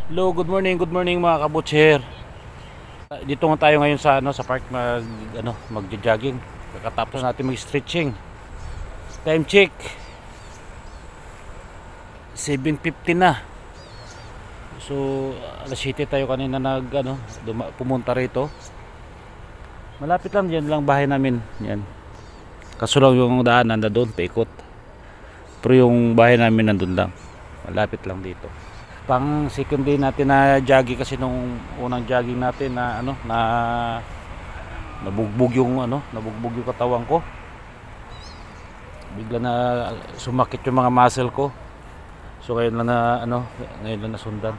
Hello, good morning mga kabutcher. Dito nga tayo ngayon sa sa park magjo-jogging. Pagkatapos natin mag-stretching. Time check 7:50 na. So, alas 7 tayo kanina pumunta rito. Malapit lang, diyan lang bahay namin. Yan. Kaso lang yung daanan na doon, paikot. Pero yung bahay namin nandun lang. Malapit lang dito. Pang second day natin na jogging kasi nung unang jogging natin na nabugbog yung katawan ko. Bigla na sumakit yung mga muscle ko. So ngayon lang nasundan.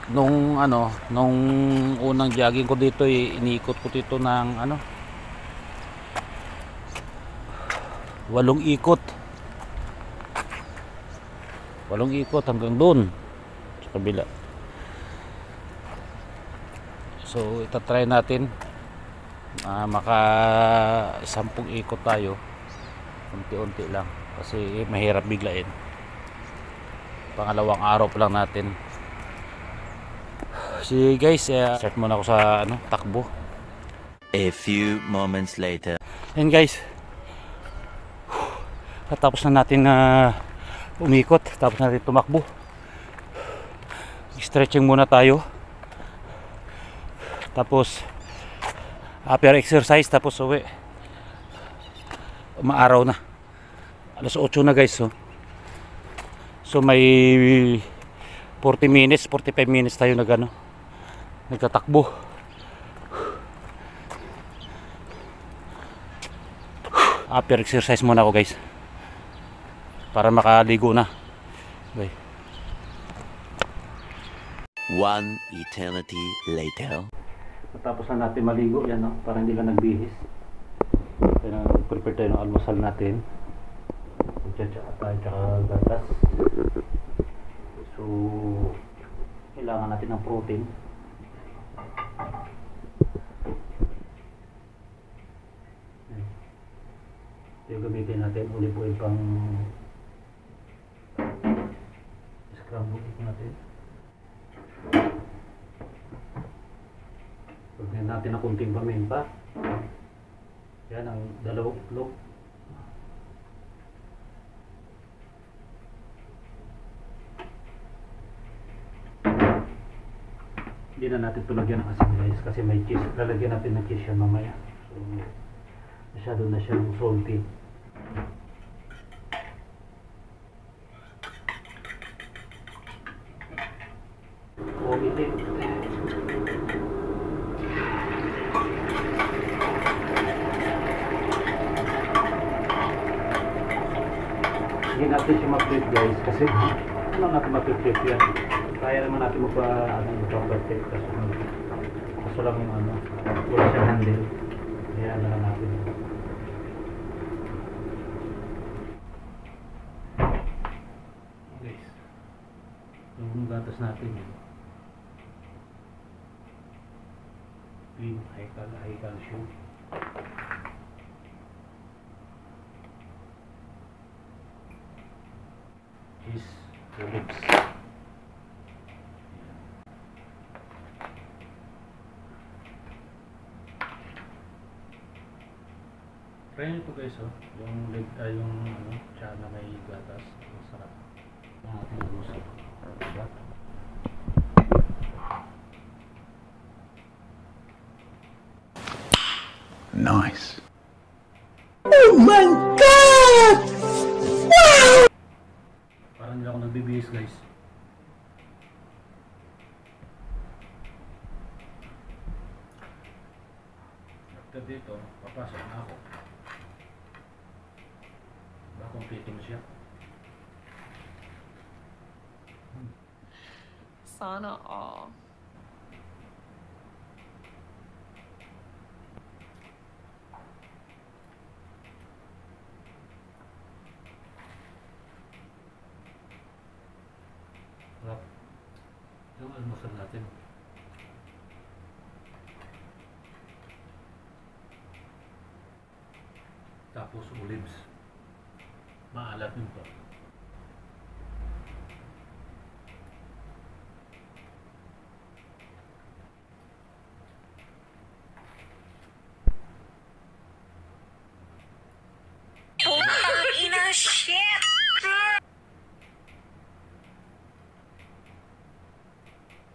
Nung unang jogging ko dito, iniikot ko dito ng 8 ikot. 8 ikot hanggang doon sa kabila. So itatry natin maka 10 ikot tayo, unti-unti lang kasi mahirap biglain. Pangalawang araw pa lang natin. Si guys, start muna ako sa takbo. A few moments later. And guys, tapos na natin umikot, tapos natin tumakbo. Stretching muna tayo. Tapos after exercise, tapos uwi. Maaraw na. Alas 8 na guys. So may 45 minutes tayo nagtatakbo. After exercise muna ako guys, para makaligo na. Bye. One eternity later. Tapos na natin maligo yan, para hindi ka nagbihis. Kaya prepare tayo ng almusal natin. Tsaka tayo, tsaka gatas. So kailangan natin ng protein. Ito yung gamitin natin, olive oil pang scramble natin. Pagkain natin ng kunting paminta. Yan ang 2 itlog. Hindi na natin tulagyan ng asin guys kasi may cheese. Lalagyan natin ng cheese yan mamaya. So masyado na siyang salty. Hindi natin siya ma-flip guys kasi natin ma-flip yan. Kaya naman natin magpa-perfect kaso lang yung wala siyang handle. Kaya na lang natin. Guys, yung gatas natin clean, high calcium. Cheese, olives. Try nyo ito guys, yung tiyan na may gatas. Masarap. Natin ang gusto. Diba? Nice. Oh my God! Wow! Parang hindi ako nagbibihis guys. After dito, papasok na ako. Diba, kompleto mo siya. Sana all. Sarap. Yung almusal natin. Tapos olives. Maalat nito.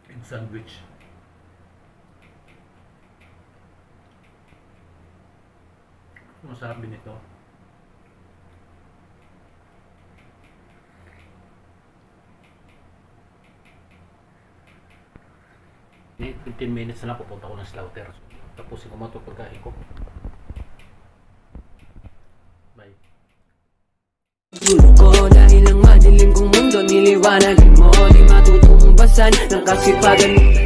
In sandwich. Masarap din ito. Ni 15 minutes na lang pupunta ko ng slaughter. Tapusin ko mga pagkain ko. Bye. Tulog ko dahil ang madilim kong mundo niliwanagin mo. Di matutumbasan ng kasipagan mo.